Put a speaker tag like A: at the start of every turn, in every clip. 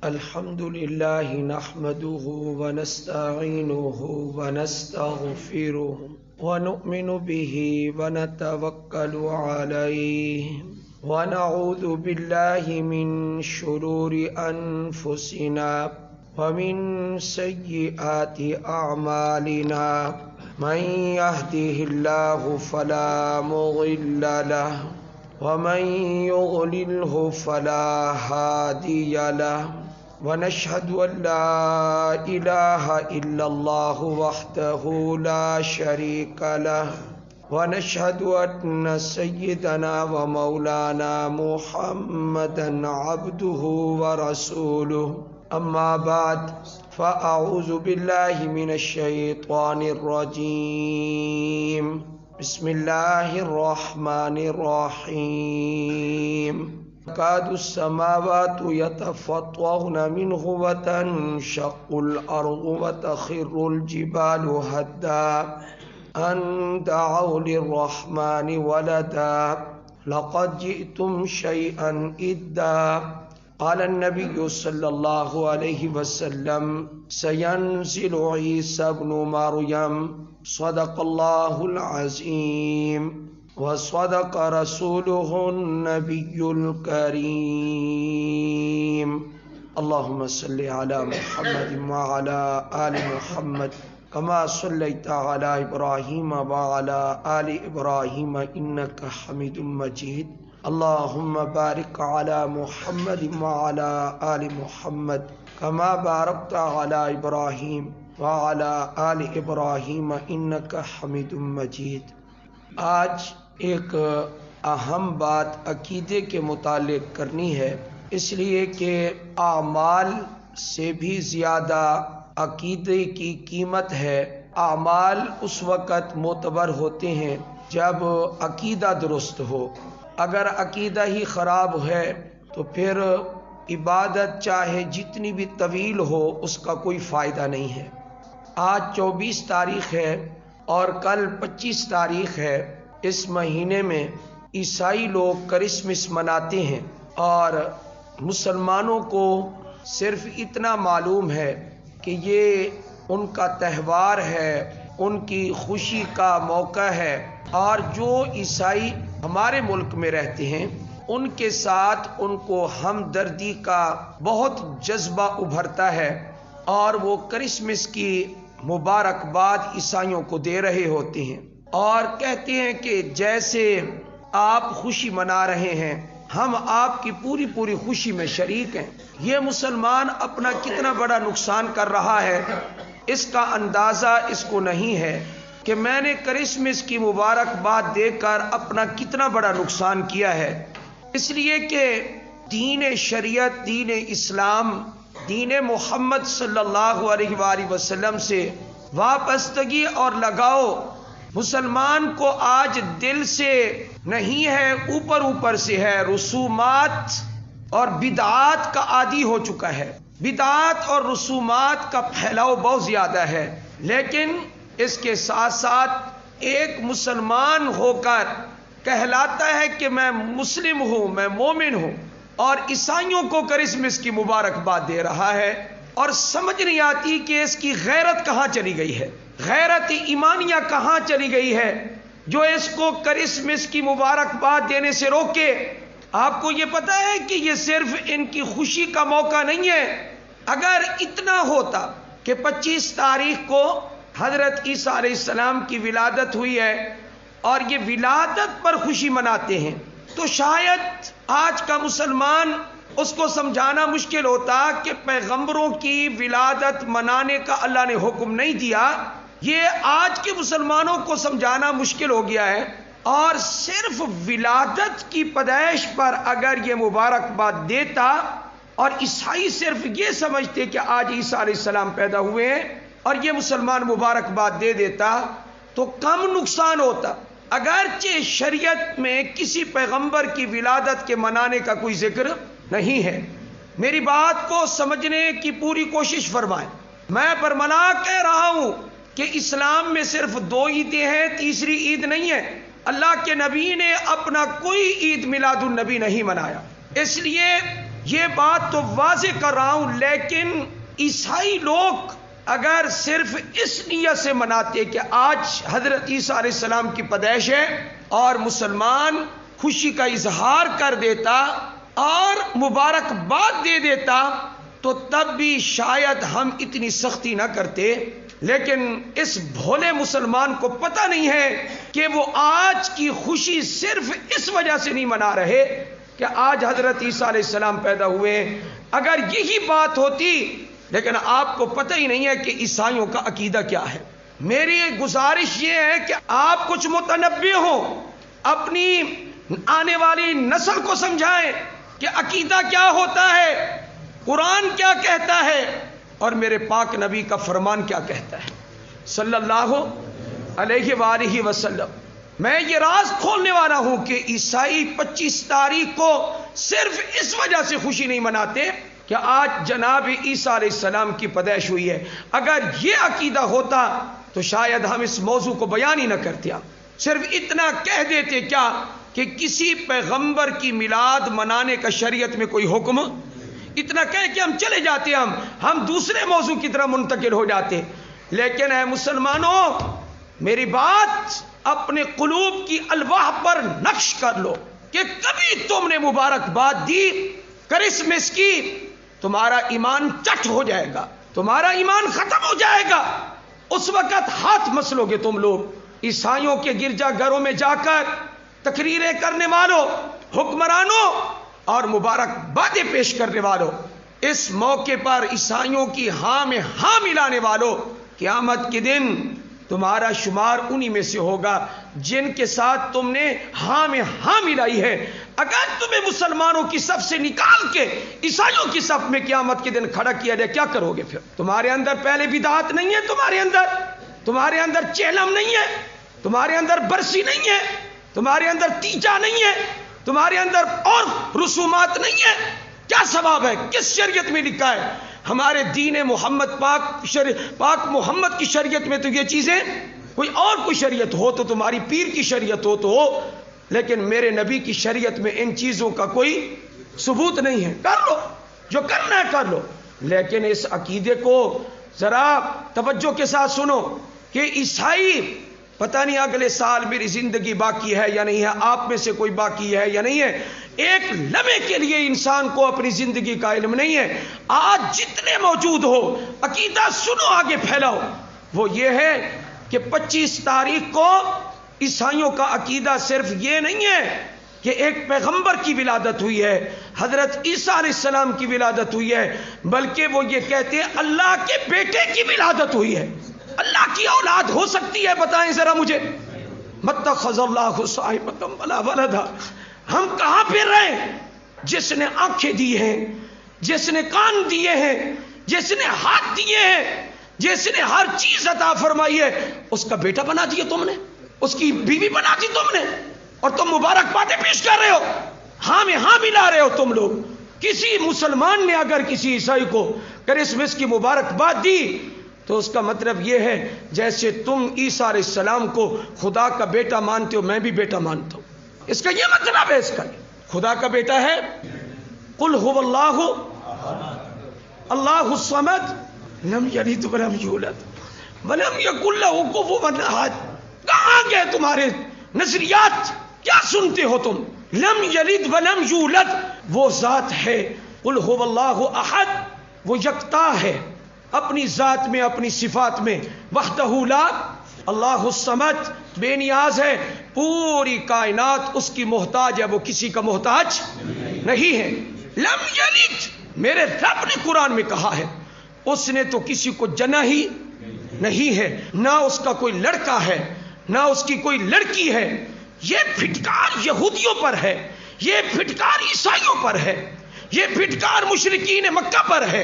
A: الحمد لله نحمده ونستعينه ونستغفره ونؤمن به ونتوكل عليه ونعوذ بالله من شرور أنفسنا ومن سيئات أعمالنا من يهده الله فلا مضل له ومن يضلله فلا هادي له ونشهد أن لا إله إلا الله وحده لا شريك له ونشهد أن سيدنا ومولانا محمدا عبده ورسوله أما بعد فأعوذ بالله من الشيطان الرجيم بسم الله الرحمن الرحيم تكاد السماوات يتفطرن منه وتنشق الأرض وتخر الجبال هدا أن دعوا للرحمن ولدا لقد جئتم شيئا إدا قال النبي صلى الله عليه وسلم سينزل عيسى ابن مريم صدق الله العظيم وصدق رسوله النبي الكريم اللهم صل على محمد وعلى آل محمد كما صليت على إبراهيم وعلى آل إبراهيم إنك حميد مجيد اللهم بارك على محمد وعلى آل محمد كما باركت على إبراهيم وعلى آل إبراهيم إنك حميد مجيد۔ آج ایک اہم بات عقیدے کے متعلق کرنی ہے، اس لیے کہ اعمال سے بھی زیادہ عقیدے کی قیمت ہے۔ اعمال اس وقت معتبر ہوتے ہیں جب عقیدہ درست ہو۔ اگر عقیدہ ہی خراب ہے تو پھر عبادت چاہے جتنی بھی طویل ہو اس کا کوئی فائدہ نہیں ہے۔ آج 24 تاریخ ہے اور کل 25 تاریخ ہے۔ اس مہینے میں عیسائی لوگ کرسمس مناتے ہیں اور مسلمانوں کو صرف اتنا معلوم ہے کہ یہ ان کا تہوار ہے، ان کی خوشی کا موقع ہے، اور جو عیسائی ہمارے ملک میں رہتے ہیں ان کے ساتھ ان کو ہمدردی کا بہت جذبہ ابھرتا ہے اور وہ کرسمس کی مبارکباد عیسائیوں کو دے رہے ہوتے ہیں اور کہتے ہیں کہ جیسے آپ خوشی منا رہے ہیں ہم آپ کی پوری خوشی میں شریک ہیں۔ یہ مسلمان اپنا کتنا بڑا نقصان کر رہا ہے، اس کا اندازہ اس کو نہیں ہے کہ میں نے کرسمس کی مبارکباد دے کر اپنا کتنا بڑا نقصان کیا ہے۔ اس لیے کہ دین شریعت، دین اسلام، دین محمد صلی اللہ علیہ وآلہ وسلم سے وابستگی اور لگاؤ مسلمان کو آج دل سے نہیں ہے، اوپر سے ہے، رسومات اور بدعات کا عادی ہو چکا ہے۔ بدعات اور رسومات کا پھیلاؤ بہت زیادہ ہے، لیکن اس کے ساتھ ساتھ ایک مسلمان ہو کر کہلاتا ہے کہ میں مسلم ہوں، میں مومن ہوں، اور عیسائیوں کو کرسمس کی مبارکباد دے رہا ہے اور سمجھ نہیں آتی کہ اس کی غیرت کہاں چلی گئی ہے، غیرت ایمانیہ کہاں چلی گئی ہے جو اس کو کرسمس کی مبارکباد دینے سے روکے۔ آپ کو یہ پتہ ہے کہ یہ صرف ان کی خوشی کا موقع نہیں ہے۔ اگر اتنا ہوتا کہ 25 تاریخ کو حضرت عیسیٰ علیہ السلام کی ولادت ہوئی ہے اور یہ ولادت پر خوشی مناتے ہیں تو شاید آج کا مسلمان اس کو سمجھانا مشکل ہوتا کہ پیغمبروں کی ولادت منانے کا اللہ نے حکم نہیں دیا۔ یہ آج کے مسلمانوں کو سمجھانا مشکل ہو گیا ہے، اور صرف ولادت کی پیدائش پر اگر یہ مبارکباد دیتا اور عیسائی صرف یہ سمجھتے کہ آج عیسیٰ علیہ السلام پیدا ہوئے ہیں اور یہ مسلمان مبارکباد دے دیتا تو کم نقصان ہوتا۔ اگرچہ شریعت میں کسی پیغمبر کی ولادت کے منانے کا کوئی ذکر نہیں ہے۔ میری بات کو سمجھنے کی پوری کوشش فرمائیں۔ میں برملا کہہ رہا ہوں کہ اسلام میں صرف 2 عیدیں ہیں، تیسری عید نہیں ہے۔ اللہ کے نبی نے اپنا کوئی عید میلاد النبی نہیں منایا، اس لیے یہ بات تو واضح کر رہا ہوں، لیکن عیسائی لوگ اگر صرف اس نیت سے مناتے کہ آج حضرت عیسیٰ علیہ السلام کی پیدائش ہے اور مسلمان خوشی کا اظہار کر دیتا اور مبارکباد دے دیتا تو تب بھی شاید ہم اتنی سختی نہ کرتے، لیکن اس بھولے مسلمان کو پتہ نہیں ہے کہ وہ آج کی خوشی صرف اس وجہ سے نہیں منا رہے کہ آج حضرت عیسیٰ علیہ السلام پیدا ہوئے۔ اگر یہی بات ہوتی، لیکن آپ کو پتہ ہی نہیں ہے کہ عیسائیوں کا عقیدہ کیا ہے۔ میری گزارش یہ ہے کہ آپ کچھ متنبع ہوں، اپنی آنے والی نسل کو سمجھائیں کہ عقیدہ کیا ہوتا ہے، قرآن کیا کہتا ہے اور میرے پاک نبی کا فرمان کیا کہتا ہے صلی اللہ علیہ وآلہ وسلم۔ میں یہ راز کھولنے والا ہوں کہ عیسائی 25 تاریخ کو صرف اس وجہ سے خوشی نہیں مناتے کہ آج جناب عیسیٰ علیہ السلام کی پیدائش ہوئی ہے۔ اگر یہ عقیدہ ہوتا تو شاید ہم اس موضوع کو بیان ہی نہ کرتے، صرف اتنا کہہ دیتے کیا کہ کسی پیغمبر کی میلاد منانے کا شریعت میں کوئی حکم، اتنا کہہ کہ ہم چلے جاتے، ہم دوسرے موضوع کی طرح منتقل ہو جاتے۔ لیکن اے مسلمانوں، میری بات اپنے قلوب کی الواح پر نقش کر لو کہ کبھی تم نے مبارکباد دی کرسمس کی، تمہارا ایمان چٹ ہو جائے گا، تمہارا ایمان ختم ہو جائے گا۔ اس وقت ہاتھ مسلو گے تم لوگ عیسائیوں کے گرجا گھروں میں جا کر، تقریریں کرنے والوں، حکمرانوں اور مبارکبادیں پیش کرنے والوں، اس موقع پر عیسائیوں کی ہاں میں ہاں ملانے والوں، قیامت کے دن تمہارا شمار انہی میں سے ہوگا جن کے ساتھ تم نے ہاں میں ہاں ملائی ہے۔ اگر تمہیں مسلمانوں کی صف سے نکال کے عیسائیوں کی صف میں قیامت کے دن کھڑا کیا جائے، کیا کرو گے پھر؟ تمہارے اندر پہلے بدعت نہیں ہے، تمہارے اندر چہلم نہیں ہے، تمہارے اندر برسی نہیں ہے، تمہارے اندر تیجا نہیں ہے، تمہارے اندر اور رسومات نہیں ہے۔ کیا ثواب ہے؟ کس شریعت میں لکھا ہے؟ ہمارے دین محمد پاک محمد کی شریعت میں تو یہ چیزیں، کوئی شریعت ہو تو تمہاری پیر کی شریعت ہو تو ہو، لیکن میرے نبی کی شریعت میں ان چیزوں کا کوئی ثبوت نہیں ہے۔ کر لو جو کرنا ہے کر لو، لیکن اس عقیدے کو ذرا توجہ کے ساتھ سنو کہ عیسائی پتہ نہیں اگلے سال میری زندگی باقی ہے یا نہیں ہے، آپ میں سے کوئی باقی ہے یا نہیں ہے، ایک لمحے کے لیے انسان کو اپنی زندگی کا علم نہیں ہے۔ آج جتنے موجود ہو عقیدہ سنو، آگے پھیلاؤ۔ وہ یہ ہے کہ 25 تاریخ کو عیسائیوں کا عقیدہ صرف یہ نہیں ہے کہ ایک پیغمبر کی ولادت ہوئی ہے، حضرت عیسیٰ علیہ السلام کی ولادت ہوئی ہے، بلکہ وہ یہ کہتے ہیں اللہ کے بیٹے کی ولادت ہوئی ہے۔ اللہ کی اولاد ہو سکتی ہے؟ بتائیں ذرا مجھے۔ متخذ اللہ صاحبۃ ولا ولدا۔ ہم کہاں پھر رہے ہیں؟ جس نے آنکھیں دی ہیں، جس نے کان دیے ہیں، جس نے ہاتھ دیے ہیں، جس نے ہر چیز عطا فرمائی ہے، اس کا بیٹا بنا دیا تم نے، اس کی بیوی بنا دی تم نے، اور تم مبارکبادیں پیش کر رہے ہو، ہاں میں ہاں ملا رہے ہو تم لوگ۔ کسی مسلمان نے اگر کسی عیسائی کو کرسمس کی مبارکباد دی تو اس کا مطلب یہ ہے جیسے تم عیسیٰ علیہ السلام کو خدا کا بیٹا مانتے ہو، میں بھی بیٹا مانتا ہوں۔ اس کا یہ مطلب ہے، اس کا خدا کا بیٹا ہے۔ قل هو اللہ اللہ الصمد لم یلد ولم یولد ولم یکن لہ کفوا احد۔ کہاں گئے تمہارے نظریات؟ کیا سنتے ہو تم؟ لم یلد ولم یولد وہ ذات ہے، قل هو اللہ احد وہ یکتا ہے اپنی ذات میں، اپنی صفات میں، وحدہ لا، اللہ الصمد بے نیاز ہے، پوری کائنات اس کی محتاج ہے، وہ کسی کا محتاج نہیں ہے۔ لم یلد، میرے رب نے قرآن میں کہا ہے، اس نے تو کسی کو جنا ہی نہیں ہے، نہ اس کا کوئی لڑکا ہے نہ اس کی کوئی لڑکی ہے۔ یہ پھٹکار یہودیوں پر ہے، یہ پھٹکار عیسائیوں پر ہے، یہ پھٹکار مشرکین مکہ پر ہے۔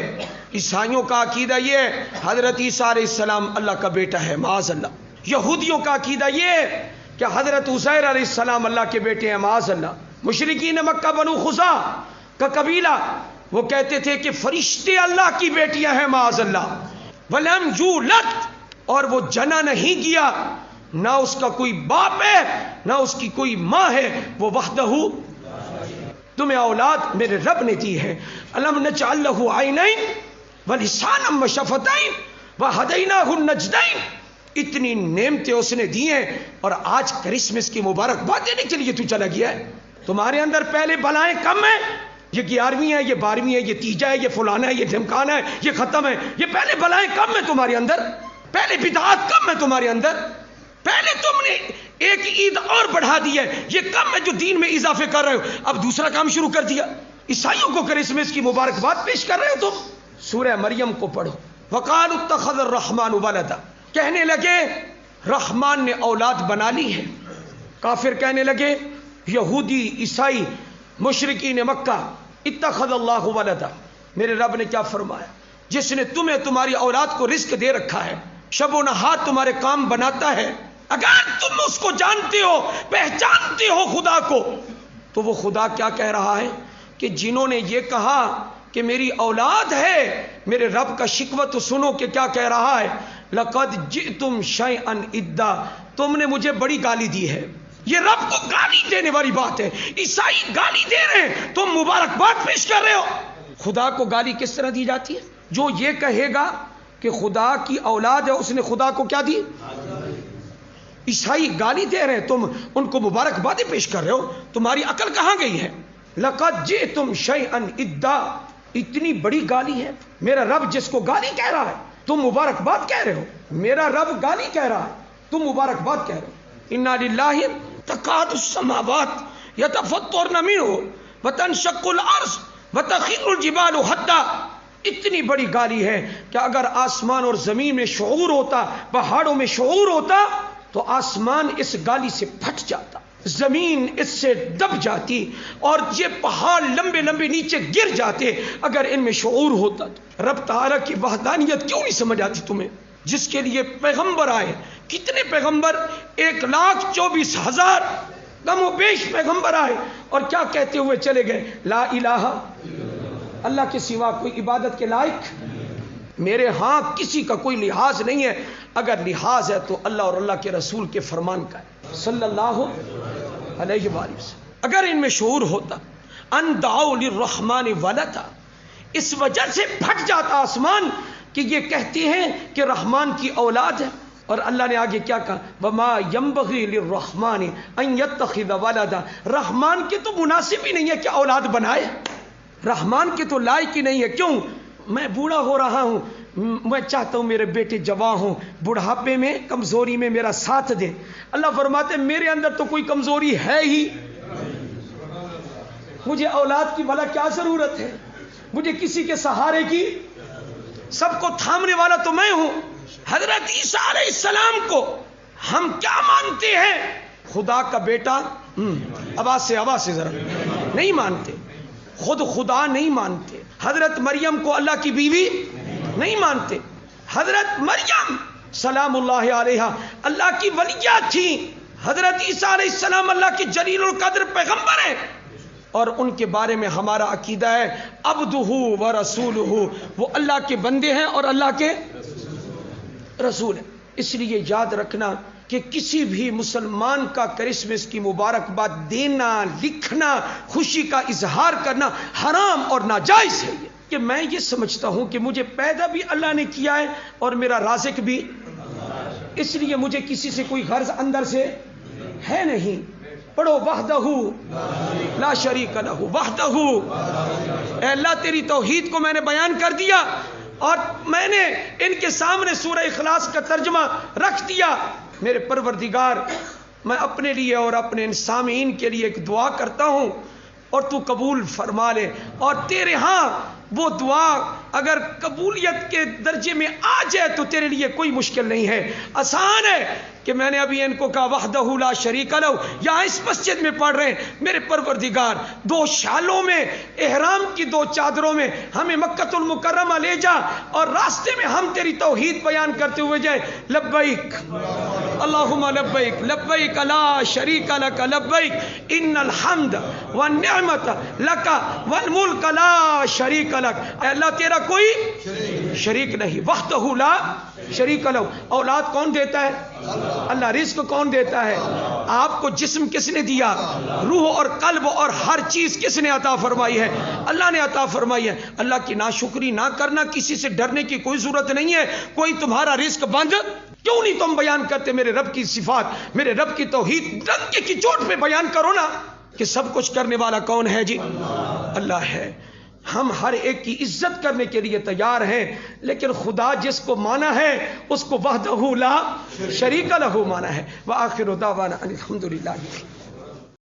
A: عیسائیوں کا عقیدہ یہ ہے حضرت عیسیٰ علیہ السلام اللہ کا بیٹا ہے، معاذ اللہ۔ یہودیوں کا عقیدہ یہ ہے کہ حضرت عزیر علیہ السلام اللہ کے بیٹے ہیں، معاذ اللہ۔ مشرکین مکہ بنو خزاع کا قبیلہ وہ کہتے تھے کہ فرشتے اللہ کی بیٹیاں ہیں، معاذ اللہ۔ ولم یولد، اور وہ جنا نہیں گیا، نہ اس کا کوئی باپ ہے نہ اس کی کوئی ماں ہے، وہ وحدہ تمہیں اولاد میرے رب نے دی ہے. الم نجعل له عینین ولسانا وشفتین وہدیناہ النجدین. اتنی نعمتیں اس نے دی ہیں اور آج کرسمس کی مبارکباد دینے کے لیے تو چلا گیا ہے. تمہارے اندر پہلے بلائیں کم ہیں، یہ 11ویں ہے، یہ 12ویں ہے، یہ تیجا ہے، یہ فلانا ہے، یہ ڈھمکانا ہے، یہ ختم ہے. یہ پہلے بلائیں کم ہیں تمہارے اندر، پہلے بدعات کم ہیں تمہارے اندر. پہلے تم نے ایک عید اور بڑھا دی ہے، یہ کم ہے جو دین میں اضافے کر رہے ہو. اب دوسرا کام شروع کر دیا، عیسائیوں کو کرسمس کی مبارکباد پیش کر رہے ہو تم. سورہ مریم کو پڑھو. وقالوا اتخذ الرحمن ولدا، کہنے لگے رحمان نے اولاد بنا لی ہے. کافر کہنے لگے، یہودی عیسائی مشرکین مکہ، اتخذ اللہ ولدا، میرے رب نے کیا فرمایا؟ جس نے تمہیں تمہاری اولاد کو رزق دے رکھا ہے، شب و نہار تمہارے کام بناتا ہے، اگر تم اس کو جانتے ہو، پہچانتے ہو خدا کو، تو وہ خدا کیا کہہ رہا ہے کہ جنہوں نے یہ کہا کہ میری اولاد ہے، میرے رب کا شکوہ تو سنو کہ کیا کہہ رہا ہے. لقد جئتم شیئا ادا، تم نے مجھے بڑی گالی دی ہے. یہ رب کو گالی دینے والی بات ہے. عیسائی گالی دے رہے ہیں، تم مبارکباد پیش کر رہے ہو. خدا کو گالی کس طرح دی جاتی ہے؟ جو یہ کہے گا کہ خدا کی اولاد ہے، اس نے خدا کو کیا دی؟ عیسائی گالی دے رہے ہیں، تم ان کو مبارکبادیں پیش کر رہے ہو. تمہاری عقل کہاں گئی ہے؟ لقد جئتم شیئا ادا، اتنی بڑی گالی ہے. میرا رب جس کو گالی کہہ رہا ہے تم مبارکباد کہہ رہے ہو. میرا رب گالی کہہ رہا ہے، تم مبارکباد کہہ رہے ہو. انا للہ تکاد السماوات یتفطرن منہ وتنشق الارض وتخر الجبال حدا. اتنی بڑی گالی ہے کہ اگر آسمان اور زمین میں شعور ہوتا، پہاڑوں میں شعور ہوتا، تو آسمان اس گالی سے پھٹ جاتا، زمین اس سے دب جاتی، اور یہ پہاڑ لمبے لمبے نیچے گر جاتے اگر ان میں شعور ہوتا. تو رب تعالیٰ کی وحدانیت کیوں نہیں سمجھ آتی تمہیں، جس کے لیے پیغمبر آئے؟ کتنے پیغمبر؟ 1,24,000 کم و بیش پیغمبر آئے، اور کیا کہتے ہوئے چلے گئے؟ لا الہ، اللہ کے سوا کوئی عبادت کے لائق میرے ہاں کسی کا کوئی لحاظ نہیں ہے. اگر لحاظ ہے تو اللہ اور اللہ کے رسول کے فرمان کا ہے صلی اللہ علیہ وآلہ وسلم. اگر ان میں شعور ہوتا، ان دعوا للرحمن ولدا، اس وجہ سے پھٹ جاتا آسمان کہ یہ کہتے ہیں کہ رحمان کی اولاد ہے. اور اللہ نے آگے کیا کہا؟ وما ينبغي للرحمن ان يتخذ ولدا، رحمان کے تو مناسب ہی نہیں ہے کہ اولاد بنائے. رحمان کے تو لائق ہی نہیں ہے. کیوں؟ میں بوڑھا ہو رہا ہوں، میں چاہتا ہوں میرے بیٹے جوان ہوں، بڑھاپے میں کمزوری میں میرا ساتھ دیں. اللہ فرماتے میرے اندر تو کوئی کمزوری ہے ہی، مجھے اولاد کی بھلا کیا ضرورت ہے، مجھے کسی کے سہارے کی، سب کو تھامنے والا تو میں ہوں. حضرت عیسیٰ علیہ السلام کو ہم کیا مانتے ہیں؟ خدا کا بیٹا. آواز سے ذرا نہیں مانتے، خود خدا نہیں مانتے. حضرت مریم کو اللہ کی بیوی نہیں مانتے. حضرت مریم سلام اللہ علیہا اللہ کی ولیہ تھی. حضرت عیسیٰ علیہ السلام اللہ کے جلیل القدر پیغمبر ہیں، اور ان کے بارے میں ہمارا عقیدہ ہے عبدہ و رسولہ، وہ اللہ کے بندے ہیں اور اللہ کے رسول ہیں. اس لیے یاد رکھنا کہ کسی بھی مسلمان کا کرسمس کی مبارکباد دینا، لکھنا، خوشی کا اظہار کرنا حرام اور ناجائز ہے. کہ میں یہ سمجھتا ہوں کہ مجھے پیدا بھی اللہ نے کیا ہے اور میرا رازق بھی، اس لیے مجھے کسی سے کوئی غرض اندر سے ہے نہیں. پڑھو وحدہ لا شریک لہ، وحدہ. اے اللہ تیری توحید کو میں نے بیان کر دیا، اور میں نے ان کے سامنے سورہ اخلاص کا ترجمہ رکھ دیا. میرے پروردگار، میں اپنے لیے اور اپنے ان سامعین کے لیے ایک دعا کرتا ہوں، اور تو قبول فرما لے. اور تیرے ہاں وہ دعا اگر قبولیت کے درجے میں آ جائے تو تیرے لیے کوئی مشکل نہیں ہے، آسان ہے. کہ میں نے ابھی ان کو کہا وحدہ لا شریک لہ، یہاں اس مسجد میں پڑھ رہے ہیں میرے پروردگار 2 شالوں میں، احرام کی 2 چادروں میں ہمیں مکۃ المکرمہ لے جا، اور راستے میں ہم تیری توحید بیان کرتے ہوئے جائیں لبیک اللہم لبیک لبیک لا شریک لک لبیک ان الحمد والنعمت لک والملک لا شریک لک. اے اللہ تیرا کوئی شریک نہیں، وحدہ لا شریک لہ. اولاد کون دیتا ہے؟ اللہ. رزق کون دیتا ہے؟ آپ کو جسم کس نے دیا؟ روح اور قلب اور ہر چیز کس نے عطا فرمائی ہے؟ اللہ نے عطا فرمائی ہے. اللہ کی ناشکری نہ کرنا، کسی سے ڈرنے کی کوئی ضرورت نہیں ہے. کوئی تمہارا رزق بند کیوں نہیں تم بیان کرتے؟ میرے رب کی صفات، میرے رب کی توحید ڈنکے کی چوٹ پہ بیان کرو نا کہ سب کچھ کرنے والا کون ہے جی؟ اللہ ہے. ہم ہر ایک کی عزت کرنے کے لیے تیار ہیں، لیکن خدا جس کو مانا ہے اس کو وحدہ لا شریک لہ مانا ہے. وآخر دعوانا ان الحمد للہ.